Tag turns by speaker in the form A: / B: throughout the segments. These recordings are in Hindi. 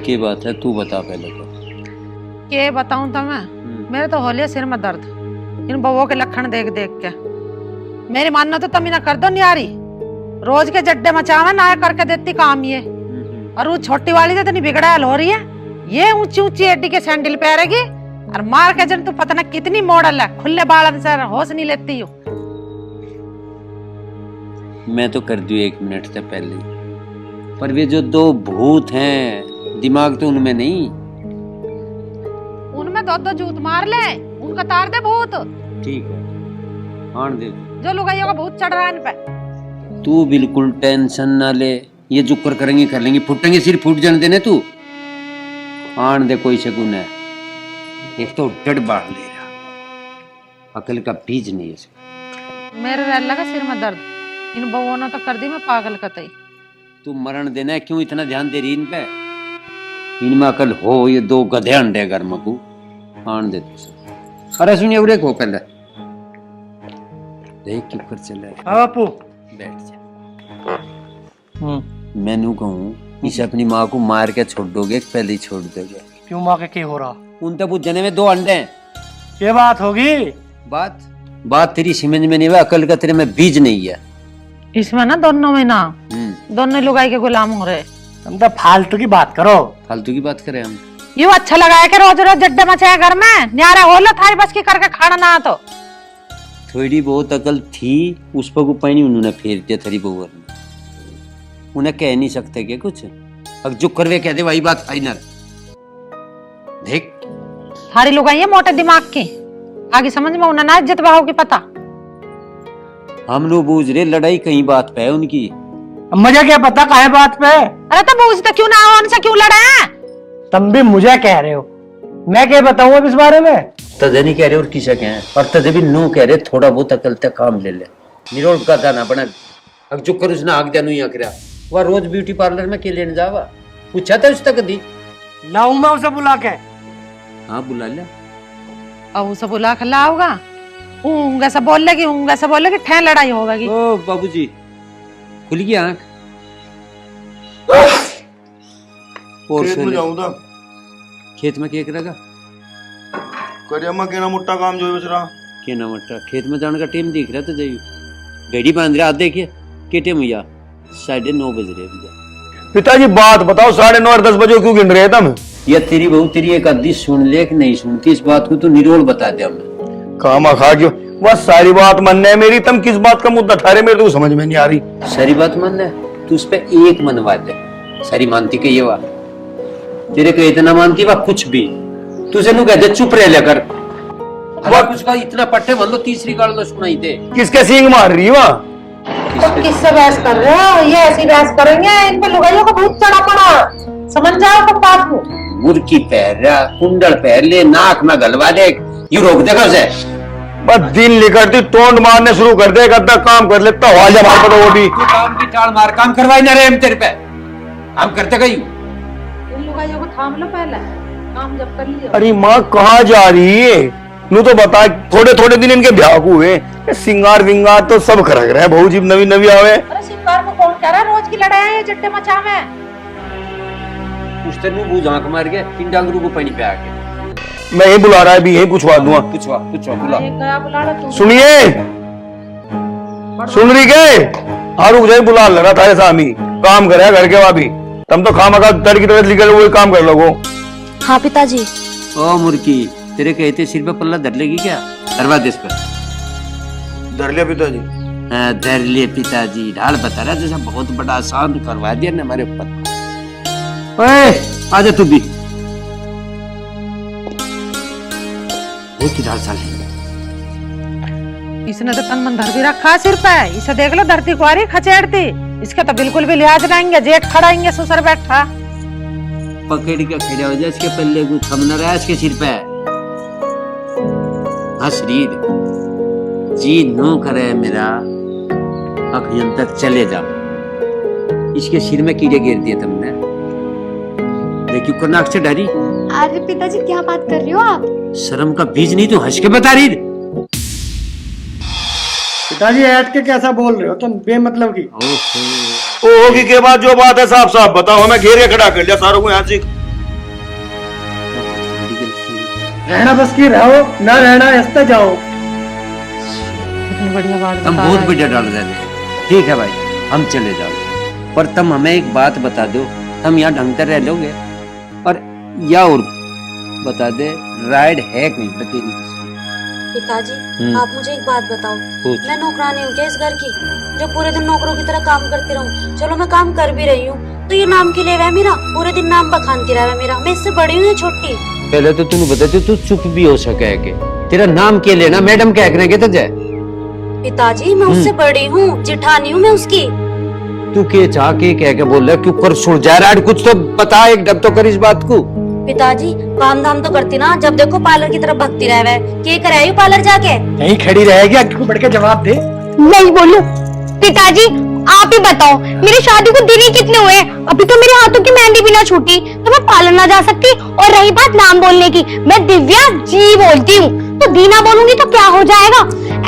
A: की बात है, तू बता पहले तो।
B: के बताऊं तो मैं, मेरे तो होलिया सिर में दर्द इन बवों के लक्षण देख देख के। मेरी मानना तो तुम ना कर दो न्यारी, रोज के जड्डे मचावा ना करके देती काम ये। और वो छोटी वाली तो इतनी बिगड़ैल हो रही है, ये ऊंची ऊंची एडी के सैंडल पहनेगी और मार के जन तू पता ना कितनी मॉडल है, खुले बालन से होश नहीं लेती हो।
A: मैं तो कर दूं 1 मिनट से पहले, पर वे जो 2 भूत हैं दिमाग तो उनमें नहीं।
B: उनमें 2 जूत मार ले, उनका तार दे भूत।
A: ठीक है, आन दे
B: जो लुगाइयों का भूत चढ़ रहा है इन पे।
A: तू बिल्कुल टेंशन ना ले, ये जुक्कर करेंगे कर लेंगे, फूटेंगे सिर फूट जाने देने तू। आन दे, कोई शगुन है। एक तो डट बाढ़ ले रहा, अकल का बीज नहीं है।
B: मेरे रह लगा सिर में दर्द, इन बउओं ने तो कर दी मैं पागल कतई।
A: तू मरण देना है, क्यों इतना ध्यान दे रही इन पे? इनमें अकल हो, ये 2 गधे अंडे घर में को आन दे तू। अरे सुनिए, उरे को पहले देख क्यों कर चला।
C: बापू
A: बैठ जा। मैनू कहूँ इसे अपनी माँ को मार के छोड़ दोगे, पहले ही छोड़ दोगे?
C: क्यों माँ के क्या हो रहा?
A: उन तक जने में 2 अंडे हैं।
C: ये बात होगी?
A: बात तेरी समझ में नहीं है, अकल का तेरे में बीज नहीं है।
B: इसमें ना दोनों में ना दोनों लुगाई के गुलाम हो रहे।
C: तुम तो फालतू की बात करो।
A: फालतू की बात करें हम?
B: यूं अच्छा लगाया के रोज रोज जड्डे मचाया घर में, न्यारा हो लो थारी बस की करके खाना ना तो।
A: थोड़ी बहुत अकल थी उस पर को पानी उन्होंने फेर दिया थरी बउर ने। उन्हें कह नहीं सकते क्या कुछ? अब जो करवे कह दे वही बात फाइनल। देख
B: थारी लुगाई है मोटे दिमाग की, आगे समझ में उन्हें ना इज्जत बहाव की पता।
A: हम लोग बूझ रहे लड़ाई कहीं बात पे है उनकी।
C: मुझे क्या पता काहे बात पे?
B: अरे तो बूझते क्यों ना हो, उनसे क्यों लड़े हैं?
C: तुम भी मुझे कह रहे हो, मैं क्या बताऊं अब इस बारे में?
A: तजे नहीं कह रहे और किसे कहें, और तजे भी नू कह रहे थोड़ा बहुत अकल तक काम ले ले। निरोल का दाना बना अब जो कर उसने आग जानु यहाँ करा। वह रोज ब्यूटी पार्लर में के लेने जावा, पूछा था उस तक दी।
C: लाऊं मैं उसे बुला के?
A: हाँ बुला ले।
B: अब उसे बुला कर लाऊंगा, ऐसा बोल लेगी, ऐसा बोल लेगी, ठहर लड़ाई होगी।
A: ओ बाबूजी खुल गई आंख। और
D: खेत में जाऊं था।
A: खेत में क्या करेगा?
D: करिया केना मुट्टा काम जो बच रहा।
A: केना मुट्टा? खेत में जाने का टाइम दिख रहा था जाइयो घड़ी बांध रहा देखे के टाइम हुआ 9:30 बज रहे भैया।
D: पिताजी बात बताओ, 9:30 और 10 बजे क्यों गिन रहे तुम?
A: या तेरी बहू तेरी एक अद्दी सुन ले कि नहीं सुनती इस बात को तो निरोल बता दे हमें।
D: कामा खा क्यों? बस सारी बात मानने है मेरी, तुम किस बात का मुद्दा ठहरे मेरे तो समझ में नहीं आ रही।
A: सारी बात मानना है तू उस पे एक मनवा दे, सारी मानती के ये बात तेरे को इतना मानती वह कुछ भी तुझे नु कह दे चुप रह लेकर। वह कुछ का इतना पट्टे मान लो तीसरी गाल लो सुनाई दे।
D: किसके सींग मार रही है वहाँ?
B: तो किससे बहस कर रहे हो? ये ऐसी बहस करेंगे, इन पे लुगाइयों का भूत चढ़ा पड़ा, समझ जाओ तो बात को।
A: मुर्की पहन रहा, कुंडल पहन ले, नाक में गलवा दे, यू रोक देगा उसे।
D: बस दिन लिखती तोंड मारने शुरू कर दे, अद्धा काम कर लेता हो जा मार वो भी।
A: काम की टाल मार, काम करवाई ना रहे हम तेरे पे, काम करते गई।
B: इन लुगाइयों को थाम लो पहले, काम जब कर लियो।
D: अरे माँ कहाँ जा रही है? नू तो बता, थोड़े थोड़े दिन इनके ब्याह को हुए, सिंगार विंगार तो सब खरग रहे बहू जी नवी नवी आवे।
B: अरे सिंगार को कौन कह रहा है? रोज की लड़ाई है जट्टे मचावे।
A: उस तेरे मुंह आंख मार के 3 डांगरू को पानी पे आके
D: मैं यही बुला रहा है, भी यही पूछवा दूंगा।
A: पूछवा बुला।
D: सुनिए, सुन रही के? हाँ रुक जाए, बुला ले रहा था ऐसा हमी काम करे घर के वाभी। तुम तो खामा का तड़ की तरह निकल वही काम कर लोगो।
E: हाँ पिताजी।
A: ओ मुर्की, तेरे कहते सिर पे पल्ला धर लेगी क्या? धरवा दे इस पर।
D: धर लिया पिताजी।
A: हाँ धर लिए पिताजी। ढाल बता रहा जैसा बहुत बड़ा आसान करवा दिया ना हमारे ऊपर। ओए आजा तू भी। की ढाल साल
B: इसने तो तन मन धर भी रखा सिर पे, इसे देख लो धरती कुआरी खचेड़ती। इसका तो बिल्कुल भी लिहाज रहेंगे, जेठ खड़ाएंगे ससुर बैठा।
A: पकड़ के खड़ा हो जाए, इसके पल्ले को थम न रहा इसके सिर पे। हाँ शरीर जी नो करे मेरा अखियन तक चले जाओ। इसके सिर में कीड़े गिर दिए तुमने, देखियो नाक से डरी।
E: अरे पिताजी क्या बात कर रहे हो आप?
A: शर्म का बीज नहीं तो हंस के बता रही।
C: पिताजी ऐट के कैसा बोल रहे हो तुम बेमतलब की?
A: ओहो
D: वो होगी के बाद जो बात है साफ साफ बताओ, हमें घेर के खड़ा कर लिया सारों को यहाँ से।
C: रहना बस की रहो, ना रहना ऐसा जाओ।
B: इतनी बढ़िया बात
A: तुम
B: बता
A: बहुत
B: रहा है।
A: बढ़िया डाल रहे थे। ठीक है भाई, हम चले जाओ, पर तुम हमें एक बात बता दो, तुम यहाँ ढंग से रह लोगे? और या और बता दे, राइड है कहीं पे तेरी?
F: पिताजी
A: हम्म।
F: आप मुझे एक बात बताओ,
A: पूछ।
F: मैं नौकरानी हूँ क्या इस घर की, जो पूरे दिन नौकरों की तरह काम करती रहूं? चलो मैं काम कर भी रही हूँ, तो ये नाम के लिए वह मेरा पूरे दिन नाम बखानती रहा है मेरा। मैं इससे बड़ी हूँ या छोटी?
A: पहले तो तूने बता दे, तू चुप भी हो सके के तेरा नाम के लेना मैडम कह रहे के तुझे?
F: पिताजी मैं उससे बड़ी हूँ, जिठानी हूँ मैं उसकी।
A: तू के चाह के कह के बोल रहा क्यों कर सुन जा रहा है? कुछ तो बता, एक डब तो कर इस बात को।
F: पिताजी काम धाम तो करती ना, जब देखो पार्लर की तरफ भगती रहे वह। के कराई पार्लर जाके?
C: यहीं खड़ी रहेगी, आगे को बढ़ के जवाब दे।
E: नहीं बोलूं। पिताजी आप ही बताओ, मेरी शादी को दिन ही कितने हुए? अभी तो मेरे हाथों की मेहंदी भी ना छूटी, तो मैं पार्लर ना जा सकती। और रही बात नाम बोलने की, मैं दिव्या जी बोलती हूँ, तो दीना बोलूंगी तो क्या हो जाएगा?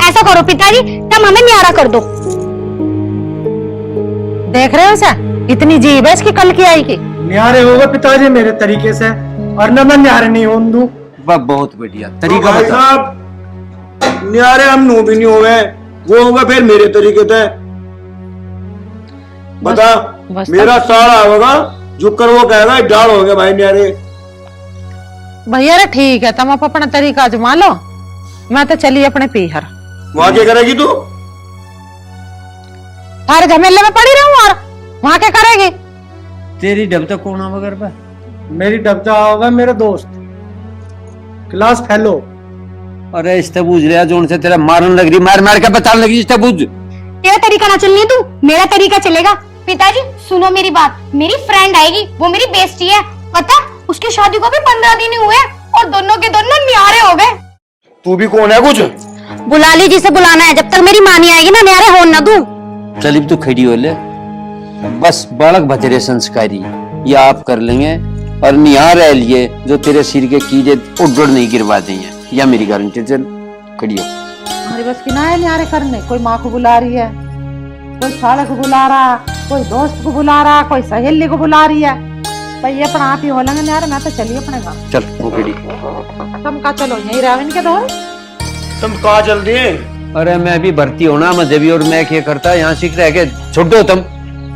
E: ऐसा करो पिताजी, तब हमें न्यारा कर दो।
B: देख रहे हो सर, इतनी जीभ है इसकी कल की आई की।
C: न्यारे होगा पिताजी मेरे तरीके से, और न मैं न्यारे नहीं होन दूं।
A: बहुत बढ़िया तरीका
D: भाई
A: बता।
D: साहब न्यारे हम नू भी नहीं होवे, वो होगा फिर मेरे तरीके से। बता,
B: बस
D: मेरा सारा होगा जो कर वो कहेगा डाल हो गया भाई न्यारे।
B: भैया रे ठीक है, तुम आप अपना तरीका आजमा लो, मैं तो चली अपने पीहर।
D: वहां क्या करेगी तू?
B: हर झमेले में पड़ी रहूं और वहां क्या करेगी?
A: तेरी डब तो कौन वगैरह पे?
C: मेरी डबजा होगा मेरा दोस्त, क्लास फेलो।
A: अरे इस्तबूज रहा जोन से तेरा मारन लग रही, मार मार के बताने लगी इस्तबूज।
E: तेरा तरीका ना चलनी तू, मेरा तरीका चलेगा। पिताजी सुनो मेरी बात, मेरी फ्रेंड आएगी, वो मेरी बेस्टी है, पता उसकी शादी को भी 15 दिन ही हुए और दोनों के दोनों न्यारे हो गए।
D: तू भी कौन है कुछ?
E: बुला ली जिसे बुलाना है, जब तक मेरी माँ नहीं आएगी ना न्यारे हो ना दूं।
A: चल तू खड़ी हो ले, बस बालक भतेरे संस्कारी ये आप कर लेंगे, और निहार रह लिए जो तेरे सिर के कीजे उड़ नहीं गिरवा देंगे, या मेरी गारंटी। चल खड़ी हो।
B: हमारी बस की ना है न्यारे करने। कोई माँ को बुला रही है, कोई साले को बुला रहा, कोई दोस्त को बुला रहा, कोई सहेली को बुला रही है। भाई ये अपना आप ही हो लेंगे न्यारे, मैं तो चलिए अपने घर।
A: चल वो खड़ी।
B: तुम का चलो यही रहो इनके दो।
D: तुम कहाँ चल दिए?
A: अरे मैं भी भर्ती होना मजे भी, और मैं क्या करता यहाँ सीख रह के छोड़ो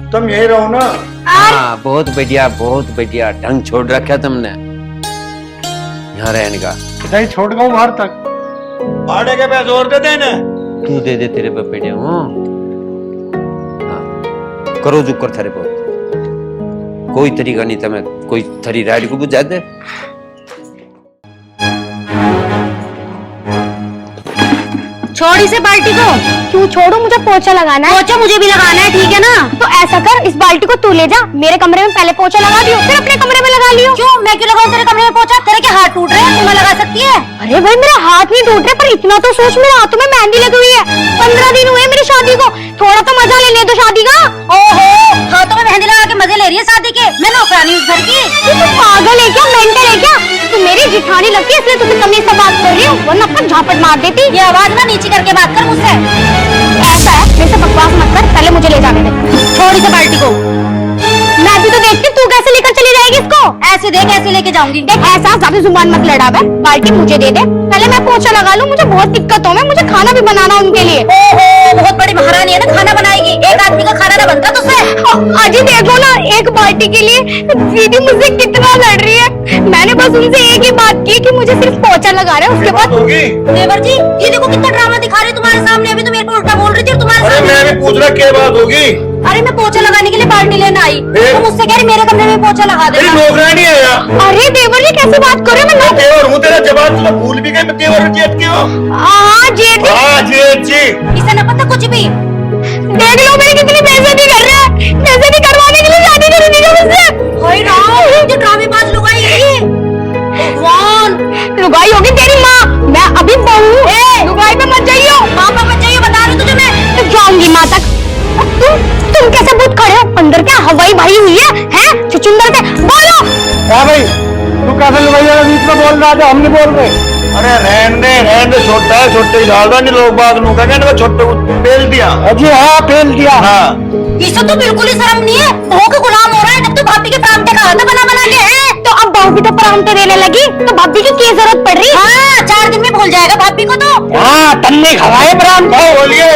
D: तुम यही रहो ना।
A: हाँ बहुत बढ़िया, बहुत बढ़िया ढंग छोड़ रखा तुमने यहाँ रहने का।
C: पिताजी छोड़ गया बाहर तक।
D: भाड़े के पैसे और दे देना।
A: तू दे दे, तेरे पे पेड़े हूँ। हाँ करो जो कर थारे पर, कोई तरीका नहीं था, मैं कोई थरी राइड को बुझा दे।
E: छोड़ इसे बाल्टी को। क्यों छोड़ू? मुझे पोछा लगाना है। पोछा मुझे भी लगाना है, ठीक है ना? तो ऐसा कर, इस बाल्टी को तू ले जा, मेरे कमरे में पहले पोछा लगा दियो, फिर अपने कमरे में लगा लियो। क्यों? मैं क्यों लगाऊं तेरे कमरे में पोछा? तेरे के हाथ टूट रहे हैं, तुम्हें लगा सकती है? अरे भाई मेरे हाथ नहीं टूट रहे, पर इतना तो सोच, मेरे हाथों में मेहंदी लगी हुई है। 15 दिन हुए मेरी शादी को, थोड़ा तो मजा ले तो शादी का। ओहो, हाथों में मेहंदी लगा के मजे ले रही है शादी के? मैं नौकरानी हूँ घर की। तू पागल है क्या? मेंटल है क्या? तू मेरी जिठानी लगती है, इसलिए तुझे तमीज से बात कर रही हूँ, वरना अपन झापट मार देती। ये आवाज ना नीचे करके बात कर मुझसे। ऐसा है, मेरे से बकवास मत कर, पहले मुझे ले जाने दे। छोड़ इसे बाल्टी को। मैं भी तो देखती तू कैसे लेकर चली जाएगी इसको। ऐसे देख, ऐसे लेके जाऊंगी। देख ऐसा ज्यादा जुबान मत लड़ा बे, बाल्टी मुझे दे दे, पहले मैं पोछा लगा लूं, मुझे बहुत दिक्कत हो, मुझे खाना भी बनाना उनके लिए। ओहो, बहुत बड़ी महारानी है ना, खाना बनाएगी? एक आदमी का खाना ना बनता तुझसे? अजी देखो ना, एक बाल्टी के लिए दीदी मुझसे कितना लड़ रही है। मैंने बस उनसे एक ही बात की कि मुझे सिर्फ पोछा लगा रहे, उसके बाद। देवर जी ये देखो कितना ड्रामा दिखा रही है तुम्हारे सामने, अभी तो मेरे को उल्टा बोल रही थी और तुम्हारे
D: अरे मैं भी पूछ रहा क्या बात होगी?
E: अरे मैं पोछा लगाने के लिए बाल्टी लेने आई, तो मुझसे कह रही मेरे कमरे में पोछा लगा दे।
D: नौकरानी है यार।
E: अरे देवर जी कैसी बात कर रहे हो? मैं
D: देवर हूँ, तेरा जवाब तो भूल भी गए। मैं देवर जेठ की हूँ।
E: हाँ जेठ।
D: हाँ जेठ जी।
E: इसे न पता कुछ भी। देख लो मेरी कितनी बेइज्जती कर रहा है, बेइज्जती करवाने के लिए शादी करेगी क्या मुझसे? हाय राम, ये ड्रामेबाज लुगाई है ये। भगवान, लुगाई होगी तेरी माँ, मैं अभी बहू हूँ। लुगाई पे मत जाइयो। माँ पे मत जाइयो, बता रही तुझे मैं। तो जाऊंगी माँ तक। तुम कैसे बुत खड़े हो? अंदर क्या हवाई भरी हुई है? हैं? चुचुंदर के बोलो।
C: क्या भाई, तू कैसे लुगाई वाला बीच में बोल रहा था? हम नहीं बोल रहे।
D: अरे रहन दे छोटा है, छोटे ही डाल रहा नहीं लोग बाग नू कहने का छोटे को पेल दिया।
C: अजी हाँ फेल दिया।
D: हाँ
E: इसे तो बिल्कुल ही शर्म नहीं है, बहू के गुलाम हो रहा है। जब तो भाभी के परांठे खा था बना बना के हैं, तो अब बहू भी तो परांठे देने लगी, तो भाभी की क्या जरूरत पड़ रही? हाँ 4 दिन में भूल जाएगा भाभी को तो।
C: हाँ तन्ने खवाए परांठे।
D: बोलिए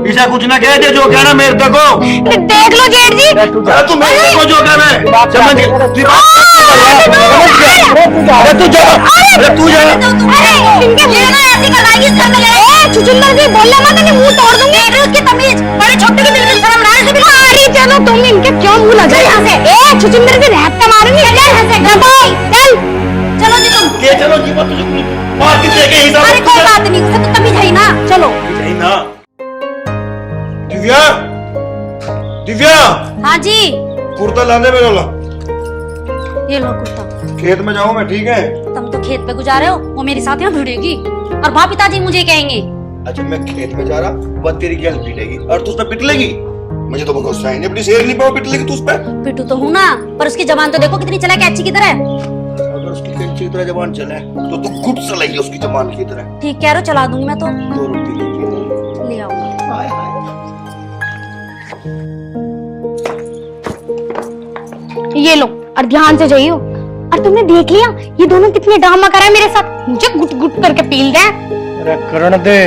D: ईशा कुछ ना कह दे, जो कहना मेरे तक हो।
E: देख लो जेठ जी,
D: अरे तू मेरे तक हो जो कहना है, समझ गया? अरे तू जा, अरे तू जा।
E: इनके लेना ऐसी कराएगी इस घर में ले। छुचुंदर जी बोलना मत, नहीं मुंह तोड़ दूंगी। देख रहे हो उसकी तमीज, बड़े छोटे की बिल्कुल शर्म ना है। अरे चलो तुम इनके क्यों मुंह लगा यहाँ से? ए छुचुंदर जी रहता मारूंगी। चल यहाँ से, चल चलो जी तुम।
D: के चलो जी बात तुझे मार के देखे हिसाब।
E: अरे कोई बात नहीं, उसे तो तमीज है ना। चलो
D: नहीं ना। दिव्या, दिव्या
E: हाँ जी,
D: कुर्ता लाने में ला।
E: ये लो कुर्ता।
D: खेत में जाऊं मैं, ठीक है?
E: तुम तो खेत पे गुजारे हो, वो मेरे साथ यहाँ भिड़ेगी और भाभी पिताजी मुझे कहेंगे।
D: अच्छा मैं खेत में जा रहा, वह तेरी गैल पीटेगी और तू उस पर पिट लेगी। मुझे तो भरोसा ही नहीं, अपनी शेर नहीं पाओ पिट लेगी तू उस पर।
E: पिटू तो हूँ ना, पर उसकी जबान तो देखो कितनी चला कैची की तरह।
D: अगर उसकी कैंची की तरह जबान चले तो तू खुद चलेगी उसकी जबान की तरह।
E: ठीक कह रहे हो, चला दूंगी मैं तो।
D: 2 रोटी लेके
E: ले आऊंगी।
D: हाय हाय।
E: ये लो और ध्यान से जाइयो। और तुमने देख लिया ये दोनों कितने ड्रामा कर रहे हैं मेरे साथ, मुझे गुट गुट करके पील रहे हैं।
C: अरे करण दे,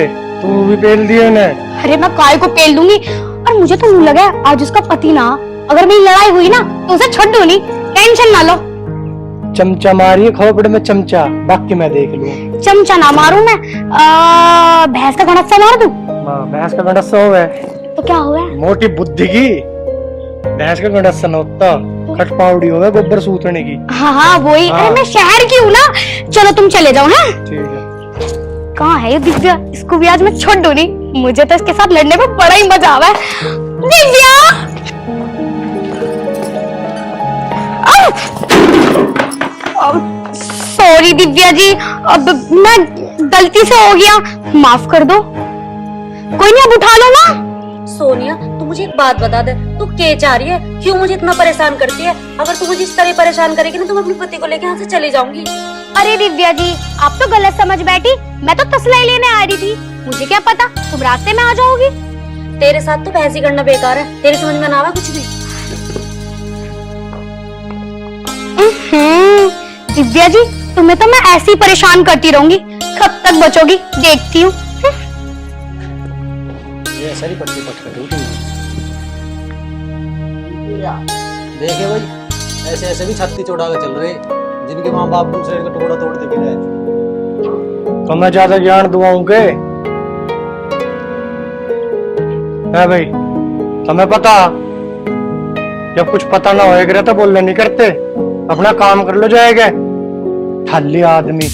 C: तू भी पेल दिए ने।
E: अरे मैं काय को पेल दूंगी। और मुझे तो यूं लगा आज उसका पति ना, अगर मेरी लड़ाई हुई ना तो उसे छोड़ दूंगी, टेंशन ना लो।
C: चमचा मारिए खोपड़े में चमचा, बाकी मैं देख लूँ।
E: चमचा ना मारूं मैं, भैंस का घड़स्सा मार दूं
C: भैंस का गंडस्सा हो है
E: तो क्या हुआ?
C: मोटी बुद्धि की। भैंस का गंडस्सा न होता, खट पाउडी हो गोबर सूतने की।
E: हाँ हाँ वही।
C: हाँ।
E: अरे मैं शहर की हूँ ना। चलो तुम चले जाओ। हैं
C: ठीक है।
E: कहाँ है ये दिव्या? इसको भी आज मैं छोड़ दूंगी। मुझे तो इसके साथ लड़ने में बड़ा ही मजा आवा है। दिव्या सॉरी दिव्या जी, अब मैं गलती से हो गया, माफ कर दो। कोई नहीं, अब उठा लो ना। सोनिया तू मुझे एक बात बता दे, तू क्या चाह रही है? क्यों मुझे इतना परेशान करती है? अगर तू मुझे इस तरह परेशान करेगी ना तो मैं अपने पति को लेकर यहाँ से चली जाऊंगी। अरे दिव्या जी आप तो गलत समझ बैठी, मैं तो तसलाई लेने आ रही थी। मुझे क्या पता तुम रास्ते में आ जाओगी। तेरे साथ तो बहस ही करना बेकार है, तेरे समझ में ना आवा कुछ भी। दिव्या जी तुम्हें तो मैं ऐसे ही परेशान करती रहूंगी, कब तक बचोगी देखती हूँ।
C: ये सारी पट्टी पटक देखे भाई, ऐसे ऐसे भी छत्ती चौड़ा के चल रहे, जिनके माँ बाप दूसरे का टुकड़ा तोड़ दे रहे। तो मैं ज्यादा ज्ञान दुआऊं के है भाई? तुम्हें पता, जब कुछ पता ना होएगा तो बोलने नहीं करते, अपना काम कर लो जाएगा। ठल्ली आदमी,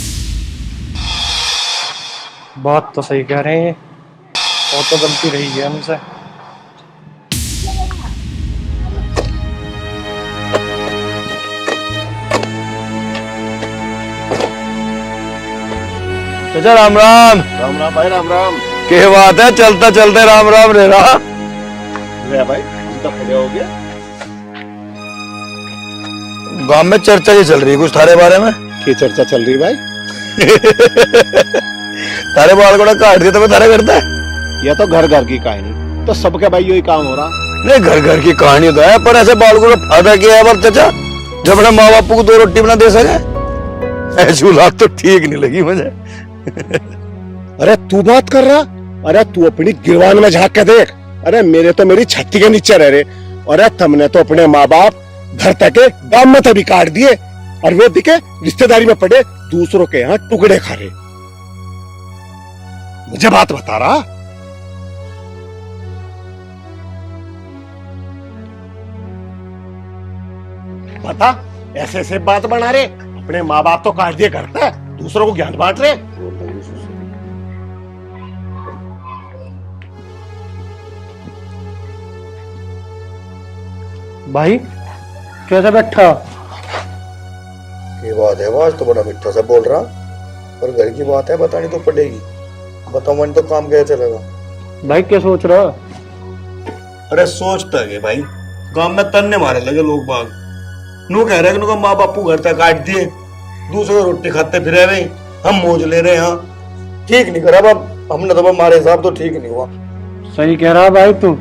C: बात तो सही कह रहे हैं, वो तो गलती रही है हमसे।
D: चाचा राम राम।
G: राम राम भाई, राम राम।
D: क्या बात है, चलता चलते राम राम रे रहा।
G: ले भाई इतना बढ़िया हो गया।
D: गांव में चर्चा ही चल रही है कुछ थारे बारे में।
G: की चर्चा चल रही भाई?
D: तारे बाल को काट दिया तो मैं तारे करता है।
G: यह तो घर घर की कहानी, तो सबके भाई यही काम हो रहा।
D: नहीं घर घर की कहानी तो है, पर ऐसे बाल को फायदा क्या है बाल चाचा, जब अपने माँ बापू को 2 रोटी बना दे सके। ऐसी औलाद तो ठीक नहीं लगी मुझे।
G: अरे तू बात कर रहा? अरे तू अपनी गिरवान में झांक के देख। अरे मेरे तो मेरी छत्ती के नीचे रह रहे। अरे तुमने तो अपने माँ बाप घर तक गांव में तभी काट दिए, और वे दिखे रिश्तेदारी में पड़े दूसरों के यहाँ टुकड़े खा रहे। मुझे बात बता रहा? बता, ऐसे ऐसे बात बना रहे। अपने माँ बाप तो काट दिए करता है, दूसरों को ज्ञान बांट रहे।
C: भाई कैसे बैठा?
D: की बात है, आवाज तो बड़ा मिठा सा बोल रहा, पर घर की बात है बतानी तो पड़ेगी। बताओ मन तो काम कैसे चलेगा?
C: भाई क्या सोच रहा?
D: अरे सोचता है भाई, गांव में तन्ने मारे लगे लोग बाग। नू कह रहे कि माँ बापू घर तक काट दिए, दूसरे रोटी खाते फिरे भाई, हम मौज ले रहे हैं। ठीक नहीं करा बाप, हमने तो हमारे हिसाब तो ठीक नहीं हुआ।
C: सही कह रहा भाई तू,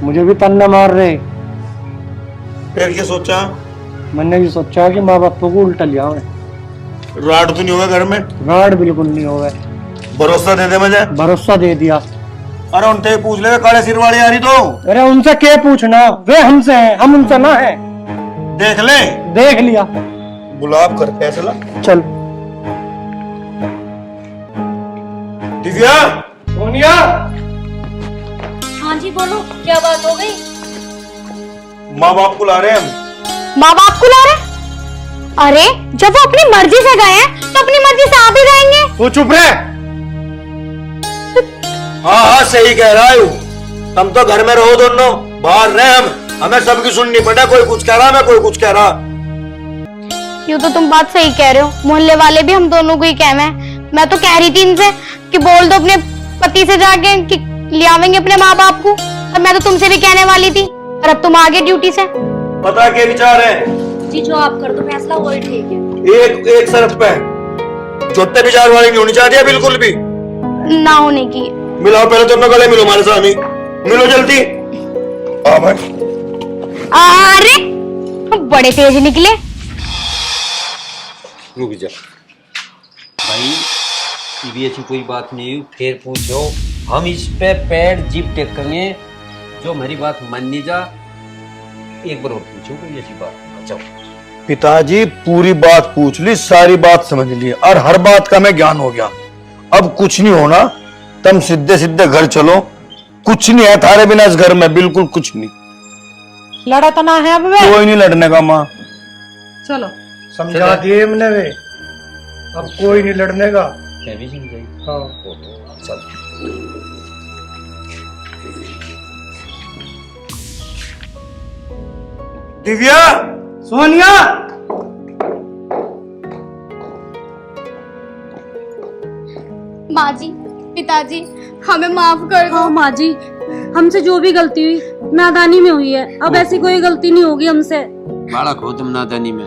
C: मुझे भी तन्ना मार रहे।
D: फिर क्या सोचा?
C: मैंने ये सोचा कि माँ बाप को उल्टा लिया है।
D: राड तो नहीं होगा घर में?
C: राड बिल्कुल नहीं होगा।
D: भरोसा दे दे मुझे।
C: भरोसा दे दिया।
D: अरे उनसे पूछ ले, काले सिर वाली आ रही तो।
C: अरे उनसे क्या पूछना, वे हमसे हैं, हम उनसे ना है।
D: देख ले।
C: देख लिया।
D: गुलाब कर फैसला।
C: चल।
D: दिव्या।
C: सोनिया।
F: हाँ जी बोलो, क्या बात हो गई?
D: माँ बाप को ला रहे हैं हम।
E: माँ बाप को ला रहे? अरे जब वो अपनी मर्जी से गए हैं तो अपनी मर्जी से आप ही जाएंगे।
C: तू चुप रहे।
D: हाँ सही कह रहा है। तुम तो घर में रहो दोनों, बाहर रहे हम, हमें सबकी सुननी पड़े। कोई कुछ कह रहा, मैं कोई कुछ कह रहा।
E: यूँ तो तुम बात सही कह रहे हो, मोहल्ले वाले भी हम दोनों को ही कह रहे हैं। मैं तो कह रही थी इनसे कि बोल दो अपने पति से जाके कि ले आवेंगे अपने माँ बाप को, और मैं तो तुमसे भी कहने वाली थी, और अब तुम आ गए ड्यूटी से।
D: पता क्या विचार है?
F: जी जो आप कर दो फैसला वही ठीक है।
D: एक शर्त पे, छोटे विचार वाली नहीं होनी चाहिए बिल्कुल भी।
E: ना होने की।
D: मिलाओ पहले, तुम गले मिलो हमारे साथ ही, मिलो जल्दी।
E: अरे बड़े तेज निकले।
A: रुक जा भाई, ये ऐसी कोई बात नहीं, फिर पूछो। हम इस पे पैर जीप टेकेंगे, जो हमारी बात मान नहीं जा। एक बार और पूछो कोई ऐसी बात। जाओ।
D: पिताजी पूरी बात पूछ ली, सारी बात समझ ली, और हर बात का मैं ज्ञान हो गया। अब कुछ नहीं होना, तुम सीधे सीधे घर चलो। कुछ नहीं है थारे बिना इस घर में, बिल्कुल कुछ नहीं।
B: लड़ा तो ना है अब वे।
D: कोई नहीं लड़ने का माँ।
B: चलो
C: समझा दिए हमने वे, अब कोई नहीं लड़ने का।
A: मैं भी समझाई।
C: हाँ।
A: चल।
D: दिव्या।
C: सोनिया।
E: माँ जी, पिताजी, हमें माफ कर दो।
F: हाँ माँ जी, हमसे जो भी गलती हुई नादानी में हुई है, अब ऐसी कोई गलती नहीं होगी हमसे।
A: बालक हो तुम नादानी में।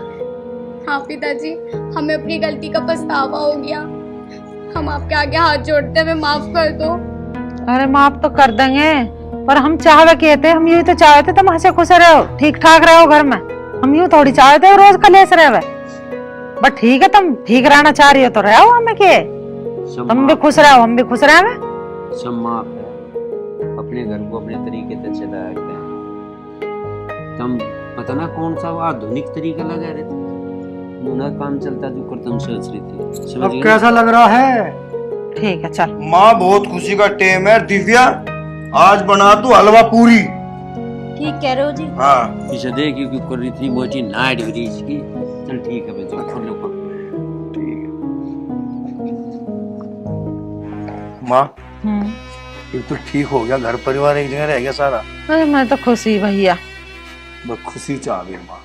E: हाँ पिताजी, हमें अपनी गलती का पछतावा हो गया। हम आपके आगे हाथ जोड़ते, हमें माफ कर दो।
B: अरे माफ तो कर देंगे, पर हम चाहवे कहते, हम यूं तो चाहते तुम हंसे खुश रहो, ठीक ठाक रहो घर में। हम यूं थोड़ी चाहते रोज कलेश रहे। बट ठीक है, तुम ठीक रहना चाह रही हो तो रहो, हमें के तुम भी खुश रहो, हम भी खुश रहे।
A: सब माफ है, अपने घर को अपने तरीके से चलाया गया। तुम पता ना कौन सा वो आधुनिक तरीका लगा रहे थे, ना काम चलता जो कर तुम सोच रही थी। समझ
C: अब
A: गई
C: कैसा लग रहा है?
B: ठीक है चल।
D: माँ बहुत खुशी का टाइम है। दिव्या आज बना तू हलवा पूरी।
F: ठीक कह रहे हो जी।
D: हाँ
A: इसे देख क्योंकि कर रही थी मोची नाइट ब्रिज की। चल ठीक है बच्चों, खोलो को।
D: माँ ये तो ठीक हो गया, घर परिवार एक जगह रह गया सारा।
B: अरे मैं तो खुशी भैया।
D: बस खुशी चाह गई माँ।